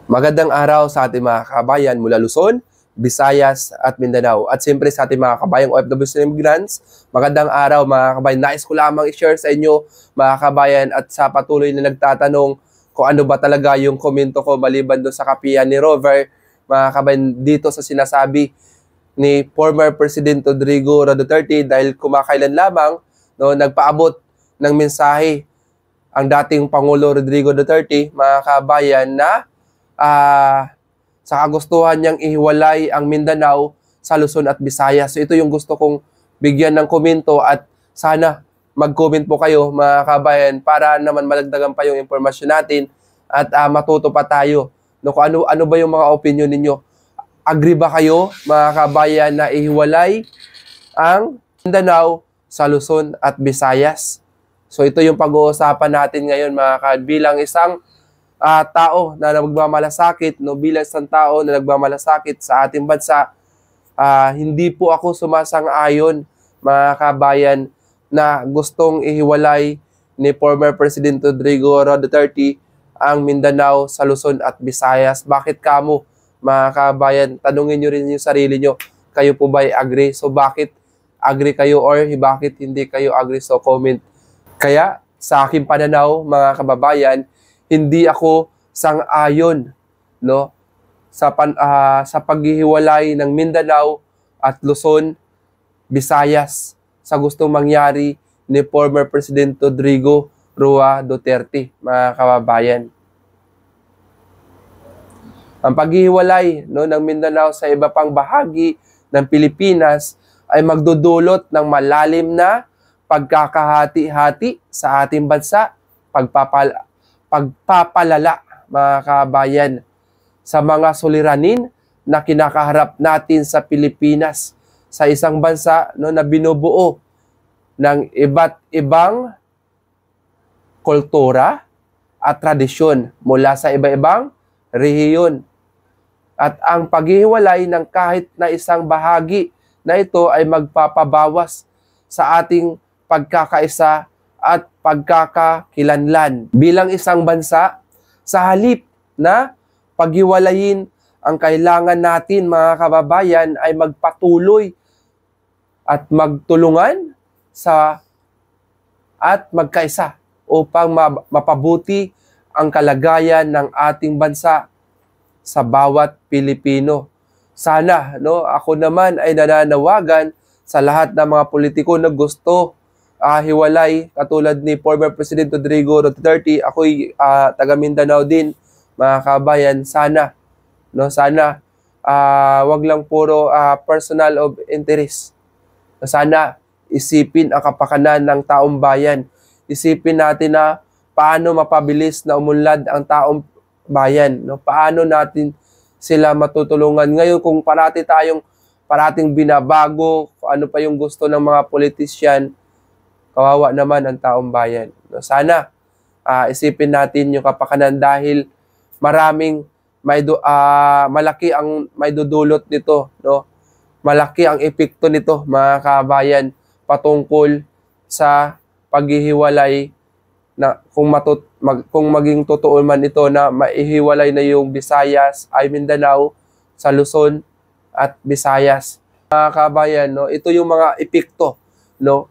Magandang araw sa ating mga kabayan mula Luzon, Visayas at Mindanao. At siyempre sa ating mga kabayang OFWs and immigrants, magandang araw mga kabayan. Nais ko lamang i-share sa inyo mga kabayan at sa patuloy na nagtatanong kung ano ba talaga yung komento ko maliban doon sa kapihan ni Rover, mga kabayan, dito sa sinasabi ni former President Rodrigo Duterte dahil kumakailan lamang nagpaabot ng mensahe ang dating Pangulo Rodrigo Duterte, mga kabayan, na sa kagustuhan niyang ihiwalay ang Mindanao sa Luzon at Visayas. So ito yung gusto kong bigyan ng komento at sana mag-comment po kayo mga kabayan para naman malagdagan pa yung impormasyon natin at matuto pa tayo. No, kung ano ba yung mga opinion ninyo? Agree ba kayo mga kabayan na ihiwalay ang Mindanao sa Luzon at Visayas? So ito yung pag-uusapan natin ngayon mga kabayan bilang isang tao na nagmamalasakit, bilang isang tao na nagmamalasakit sa ating bansa, hindi po ako sumasang-ayon, mga kabayan, na gustong ihiwalay ni former President Rodrigo Duterte ang Mindanao sa Luzon at Visayas. Bakit kamo, mga kabayan? Tanungin nyo rin yung sarili nyo, kayo po ba agree? So bakit agree kayo or bakit hindi kayo agree? So comment. Kaya sa aking pananaw, mga kababayan, hindi ako sang-ayon sa paghihiwalay ng Mindanao at Luzon, Visayas sa gustong mangyari ni former President Rodrigo Roa Duterte, mga kababayan. Ang paghihiwalay ng Mindanao sa iba pang bahagi ng Pilipinas ay magdudulot ng malalim na pagkakahati-hati sa ating bansa, pagpapalala, mga kabayan, sa mga suliranin na kinakaharap natin sa Pilipinas, sa isang bansa na binubuo ng iba't ibang kultura at tradisyon mula sa iba-ibang rehiyon. At ang paghihiwalay ng kahit na isang bahagi na ito ay magpapabawas sa ating pagkakaisa at pagkakakilanlan bilang isang bansa. Sa halip na paghiwalayin ang kailangan natin, mga kababayan, ay magpatuloy at magtulungan at magkaisa upang mapabuti ang kalagayan ng ating bansa sa bawat Pilipino. Sana, ako naman ay nananawagan sa lahat ng mga politiko na gusto hiwalay, katulad ni former President Rodrigo Duterte. Ako'y taga Mindanao din, mga kabayan. Sana wag lang puro personal of interest. Sana isipin ang kapakanan ng taong bayan. Isipin natin na paano mapabilis na umunlad ang taong bayan. Paano natin sila matutulungan. Ngayon, kung parating binabago, kung ano pa yung gusto ng mga politician, kawawa naman ang taong bayan. Sana isipin natin yung kapakanan dahil malaki ang may dudulot nito. Malaki ang epekto nito, mga kabayan, patungkol sa paghihiwalay na kung maging totoo man ito na maihiwalay na yung Visayas ay Mindanao sa Luzon at Visayas. Mga kabayan, ito yung mga epekto.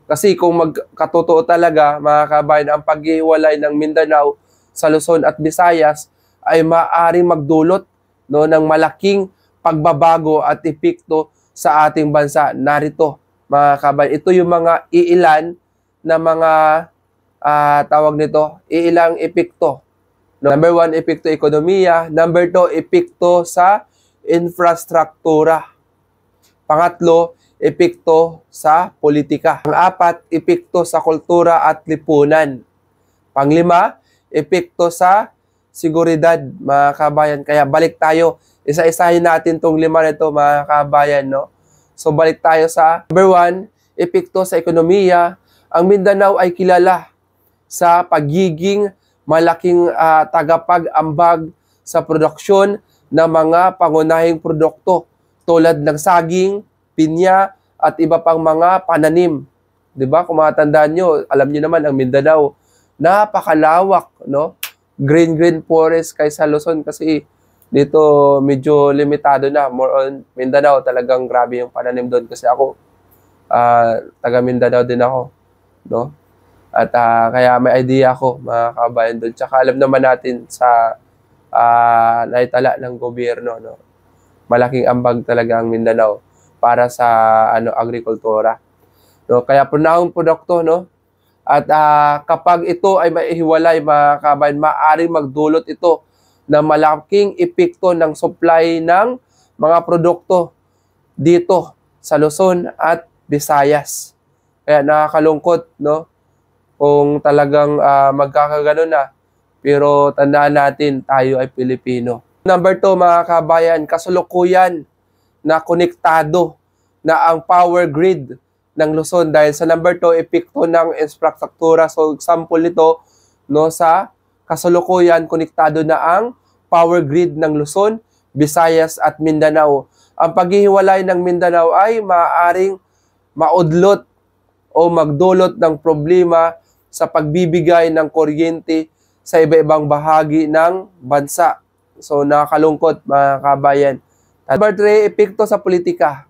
Kasi kung magkatotoo talaga, mga kabayan, ang paghihiwalay ng Mindanao sa Luzon at Visayas ay maaaring magdulot ng malaking pagbabago at epekto sa ating bansa. Narito, mga kabayan, ito yung mga iilan na mga iilang epekto. Number 1, epekto ekonomiya. Number 2, epekto sa infrastruktura. Pangatlo, epekto sa politika. Pang-apat, epekto sa kultura at lipunan. Pang-lima, epekto sa seguridad, mga kabayan. Kaya balik tayo, isa-isahin natin tong 5 na ito, mga kabayan. So balik tayo sa number 1, epekto sa ekonomiya. Ang Mindanao ay kilala sa pagiging malaking tagapag-ambag sa produksyon ng mga pangunahing produkto tulad ng saging, pinya, at iba pang mga pananim. 'Di ba? Kung matandaan nyo, alam niyo naman ang Mindanao, napakalawak, Green forest kaysa Luzon kasi Dito medyo limitado na, more on Mindanao, talagang grabe yung pananim doon kasi ako taga Mindanao din ako, no? At kaya may idea ako mga kabayan doon. Tsaka alam naman natin sa naitala ng gobyerno, no? Malaking ambag talaga ang Mindanao para sa agrikultura. No, kaya punahong produkto, no? At kapag ito ay maihiwalay, mga kabayan, maaaring magdulot ito ng malaking epekto ng supply ng mga produkto dito sa Luzon at Visayas. Kaya nakakalungkot, no? Kung talagang magkakagano na. Pero tandaan natin, tayo ay Pilipino. Number 2, mga kabayan, kasalukuyan na konektado na ang power grid ng Luzon dahil sa number 2, epekto ng infrastruktura. So example nito, no, sa kasalukuyan konektado na ang power grid ng Luzon, Visayas at Mindanao. Ang paghihiwalay ng Mindanao ay maaaring maudlot o magdulot ng problema sa pagbibigay ng kuryente sa iba-ibang bahagi ng bansa. So nakakalungkot, mga kabayan. Number 3, epekto sa politika.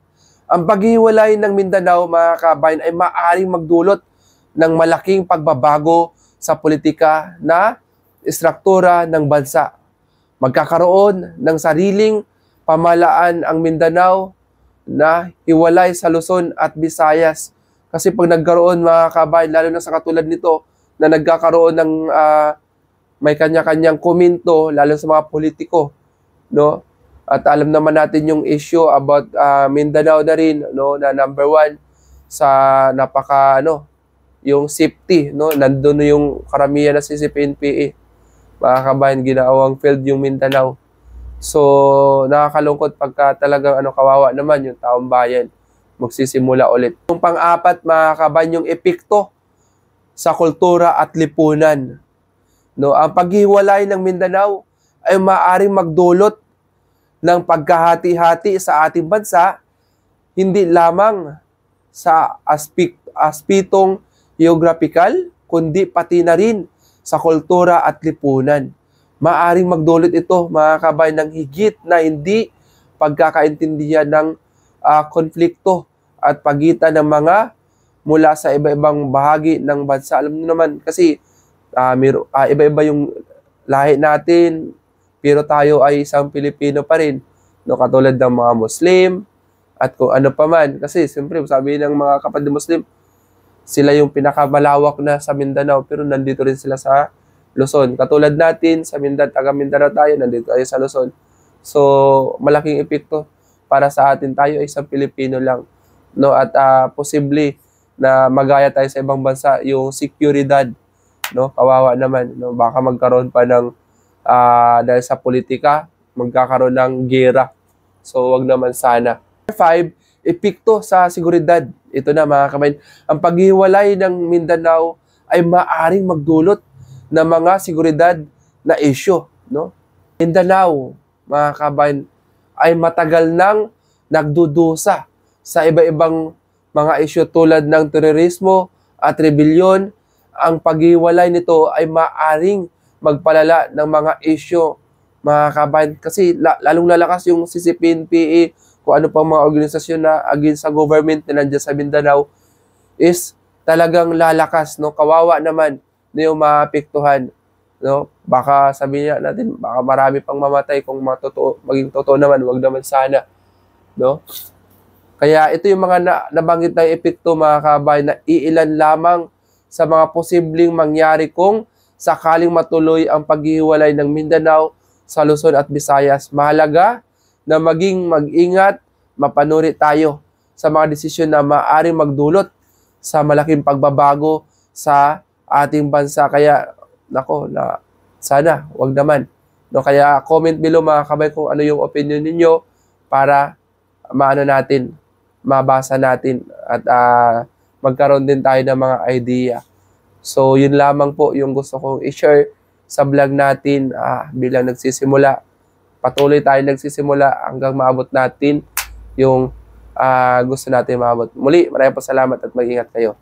Ang paghihiwalay ng Mindanao, mga kabayan, ay maaaring magdulot ng malaking pagbabago sa politika na istruktura ng bansa. Magkakaroon ng sariling pamahalaan ang Mindanao na hiwalay sa Luzon at Visayas. Kasi pag nagkaroon, mga kabayan, lalo na sa katulad nito, na nagkakaroon ng may kanya-kanyang komento, lalo sa mga politiko, no? At alam naman natin yung issue about Mindanao na rin, no, na number 1 sa yung safety, no? Nandun yung karamihan na CCPNPA. Mga kabayan, ginawang field yung Mindanao. So, nakakalungkot pagka talagang kawawa naman yung taong bayan magsisimula ulit. Yung pang-apat, mga kabayan, yung epekto sa kultura at lipunan. No, ang paghiwalay ng Mindanao ay maaaring magdulot ng pagkahati-hati sa ating bansa, hindi lamang sa aspetong geographical, kundi pati na rin sa kultura at lipunan. Maaaring magdulot ito, mga kabayan, ng higit na hindi pagkakaintindihan ng konflikto at pagitan ng mga mula sa iba-ibang bahagi ng bansa. Alam niyo naman, kasi iba-iba yung lahi natin, pero tayo ay isang Pilipino pa rin, no, katulad ng mga Muslim at kung ano pa man. Kasi siyempre, sabi ng mga kapatid Muslim, sila yung pinakamalawak na sa Mindanao, pero nandito rin sila sa Luzon. Katulad natin, sa taga Mindanao tayo, nandito tayo sa Luzon. So, malaking epekto para sa atin. Tayo ay isang Pilipino lang, no? At posible na magaya tayo sa ibang bansa, yung seguridad, no? Kawawa naman, no? Baka magkaroon pa ng dahil sa politika, magkakaroon ng gera. So, wag naman sana. 5, epekto sa seguridad. Ito na, mga kabayan. Ang paghiwalay ng Mindanao ay maaring magdulot ng mga seguridad na issue, no? Mindanao, mga kabayan, ay matagal nang nagdudusa sa iba-ibang mga issue tulad ng terorismo at rebellion. Ang paghiwalay nito ay maaring magpalala ng mga issue, mga kabayan, kasi lalong lalakas yung CCPNPA, kung ano pang mga organisasyon na against sa government na nandiyan sa Mindanao, is talagang lalakas, no? Kawawa naman na yung maapektuhan, no? Baka sabihin natin, baka marami pang mamatay kung maging totoo naman, wag naman sana, no? Kaya ito yung mga nabanggit na epekto, mga kabayan, na iilan lamang sa mga posibleng mangyari kung sakaling matuloy ang paghihiwalay ng Mindanao sa Luzon at Visayas. Mahalaga na maging mag-ingat, mapanuri tayo sa mga desisyon na maaaring magdulot sa malaking pagbabago sa ating bansa. Kaya, sana, wag naman. No, kaya comment below, mga kabayan, kung ano yung opinion ninyo para mabasa natin at magkaroon din tayo ng mga idea. So, yun lamang po yung gusto kong i-share sa vlog natin bilang nagsisimula. Patuloy tayo nagsisimula hanggang maabot natin yung gusto natin maabot. Muli, maraming salamat at mag-ingat kayo.